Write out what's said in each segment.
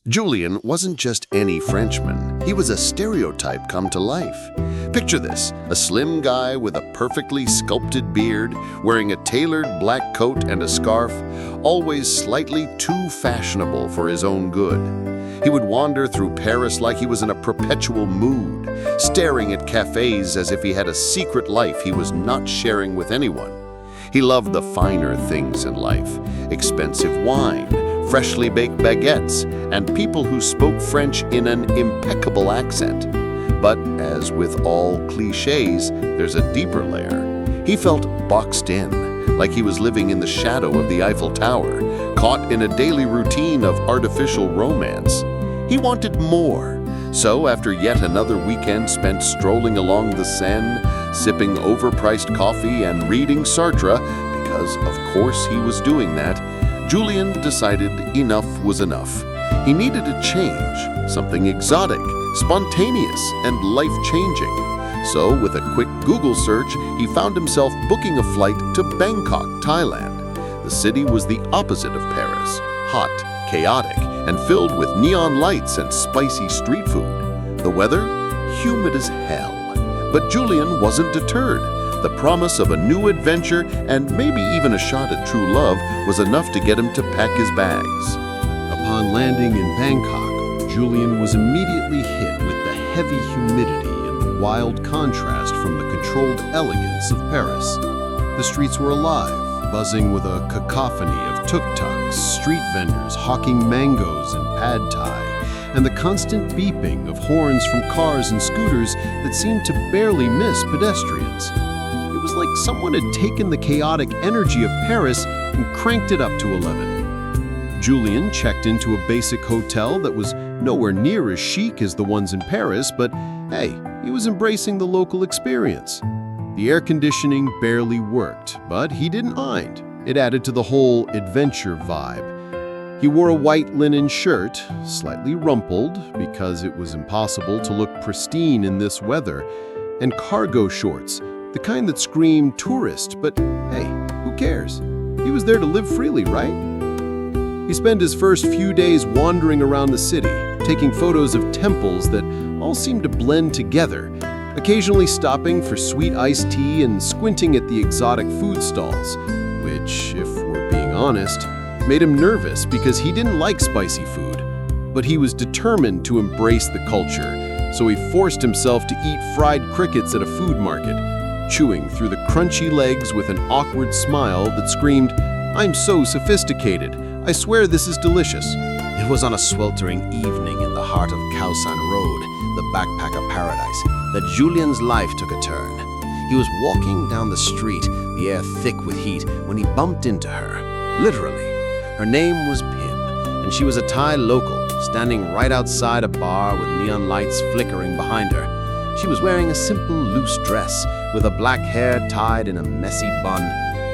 Julien wasn't just any Frenchman. He was a stereotype come to life. Picture this, a slim guy with a perfectly sculpted beard, wearing a tailored black coat and a scarf, always slightly too fashionable for his own good. He would wander through Paris like he was in a perpetual mood, staring at cafes as if he had a secret life he was not sharing with anyone. He loved the finer things in life, expensive wine, freshly baked baguettes, and people who spoke French in an impeccable accent. But as with all clichés, there's a deeper layer. He felt boxed in, like he was living in the shadow of the Eiffel Tower, caught in a daily routine of artificial romance. He wanted more. So after yet another weekend spent strolling along the Seine, sipping overpriced coffee and reading Sartre, because of course he was doing that, Julien decided enough was enough. He needed a change, something exotic, spontaneous, and life-changing. So, with a quick Google search, he found himself booking a flight to Bangkok, Thailand. The city was the opposite of Paris, hot, chaotic, and filled with neon lights and spicy street food. The weather? Humid as hell. But Julien wasn't deterred. The promise of a new adventure and maybe even a shot at true love was enough to get him to pack his bags. Upon landing in Bangkok, Julien was immediately hit with the heavy humidity and the wild contrast from the controlled elegance of Paris. The streets were alive, buzzing with a cacophony of tuk-tuks, street vendors hawking mangoes and pad thai, and the constant beeping of horns from cars and scooters that seemed to barely miss pedestrians. It was like someone had taken the chaotic energy of Paris and cranked it up to 11. Julien checked into a basic hotel that was nowhere near as chic as the ones in Paris, but hey, he was embracing the local experience. The air conditioning barely worked, but he didn't mind. It added to the whole adventure vibe. He wore a white linen shirt, slightly rumpled because it was impossible to look pristine in this weather, and cargo shorts, the kind that screamed tourist, but hey, who cares? He was there to live freely, right? He spent his first few days wandering around the city, taking photos of temples that all seemed to blend together, occasionally stopping for sweet iced tea and squinting at the exotic food stalls, which, if we're being honest, made him nervous because he didn't like spicy food. But he was determined to embrace the culture, so he forced himself to eat fried crickets at a food market, chewing through the crunchy legs with an awkward smile that screamed, "I'm so sophisticated. I swear this is delicious." It was on a sweltering evening in the heart of Khao San Road, the backpacker paradise, that Julien's life took a turn. He was walking down the street, the air thick with heat, when he bumped into her. Literally. Her name was Pim, and she was a Thai local, standing right outside a bar with neon lights flickering behind her. She was wearing a simple, loose dress, with her black hair tied in a messy bun.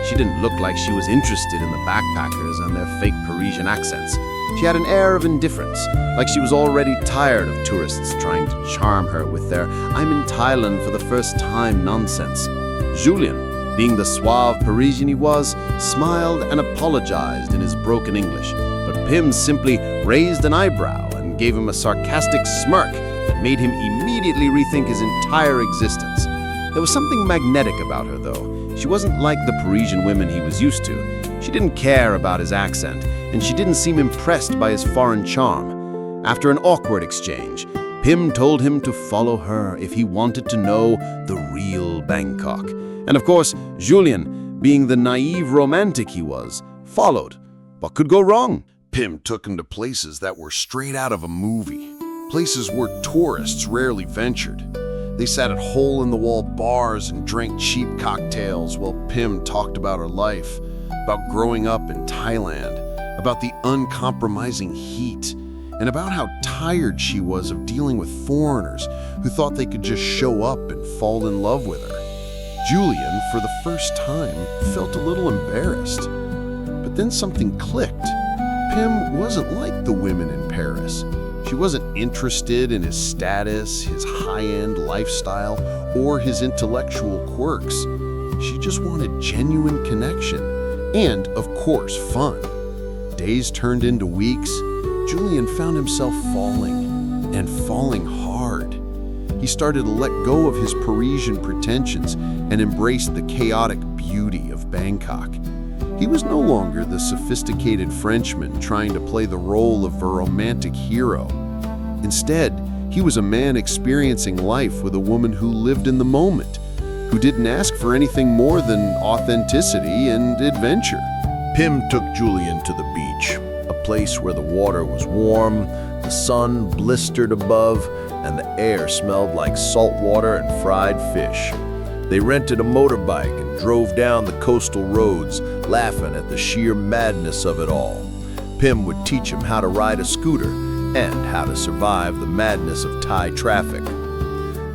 She didn't look like she was interested in the backpackers and their fake Parisian accents. She had an air of indifference, like she was already tired of tourists trying to charm her with their "I'm in Thailand for the first time" nonsense. Julien, being the suave Parisian he was, smiled and apologized in his broken English, but Pim simply raised an eyebrow and gave him a sarcastic smirk that made him immediately rethink his entire existence. There was something magnetic about her, though. She wasn't like the Parisian women he was used to. She didn't care about his accent, and she didn't seem impressed by his foreign charm. After an awkward exchange, Pim told him to follow her if he wanted to know the real Bangkok. And of course, Julien, being the naive romantic he was, followed. What could go wrong? Pim took him to places that were straight out of a movie, places where tourists rarely ventured. They sat at hole-in-the-wall bars and drank cheap cocktails while Pim talked about her life, about growing up in Thailand, about the uncompromising heat, and about how tired she was of dealing with foreigners who thought they could just show up and fall in love with her. Julien, for the first time, felt a little embarrassed. But then something clicked. Pim wasn't like the women in Paris. She wasn't interested in his status, his high-end lifestyle, or his intellectual quirks. She just wanted genuine connection and, of course, fun. Days turned into weeks. Julien found himself falling, and falling hard. He started to let go of his Parisian pretensions and embrace the chaotic beauty of Bangkok. He was no longer the sophisticated Frenchman trying to play the role of a romantic hero. Instead, he was a man experiencing life with a woman who lived in the moment, who didn't ask for anything more than authenticity and adventure. Pim took Julien to the beach, a place where the water was warm, the sun blistered above, and the air smelled like salt water and fried fish. They rented a motorbike and drove down the coastal roads, laughing at the sheer madness of it all. Pim would teach him how to ride a scooter and how to survive the madness of Thai traffic.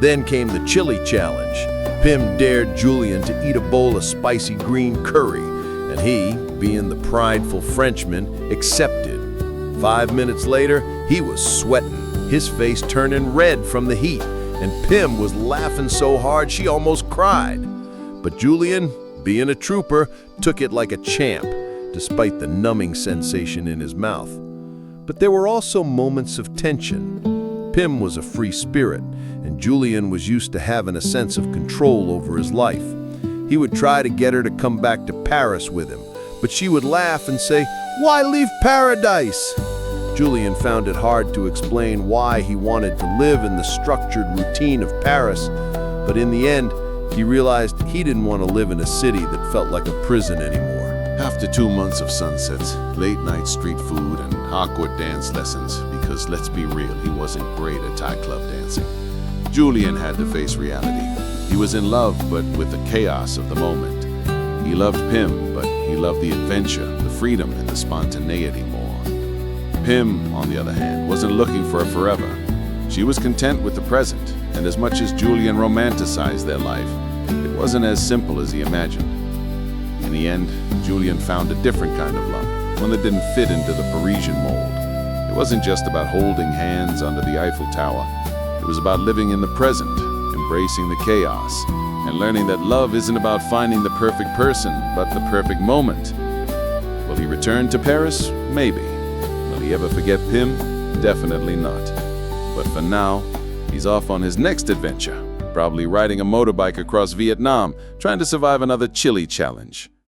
Then came the chili challenge. Pim dared Julien to eat a bowl of spicy green curry, and he, being the prideful Frenchman, accepted. 5 minutes later, he was sweating, his face turning red from the heat, and Pim was laughing so hard she almost cried. But Julien, being a trooper, took it like a champ, despite the numbing sensation in his mouth. But there were also moments of tension. Pim was a free spirit, and Julien was used to having a sense of control over his life. He would try to get her to come back to Paris with him, but she would laugh and say, "Why leave paradise?" Julien found it hard to explain why he wanted to live in the structured routine of Paris, but in the end, he realized he didn't want to live in a city that felt like a prison anymore. After 2 months of sunsets, late-night street food, and awkward dance lessons, because let's be real, he wasn't great at Thai club dancing, Julien had to face reality. He was in love, but with the chaos of the moment. He loved Pim, but he loved the adventure, the freedom, and the spontaneity more. Pim, on the other hand, wasn't looking for a forever. She was content with the present, and as much as Julien romanticized their life, it wasn't as simple as he imagined. In the end, Julien found a different kind of love, one that didn't fit into the Parisian mold. It wasn't just about holding hands under the Eiffel Tower. It was about living in the present, embracing the chaos, and learning that love isn't about finding the perfect person, but the perfect moment. Will he return to Paris? Maybe. Will he ever forget Pim? Definitely not. But for now, he's off on his next adventure, probably riding a motorbike across Vietnam, trying to survive another chili challenge.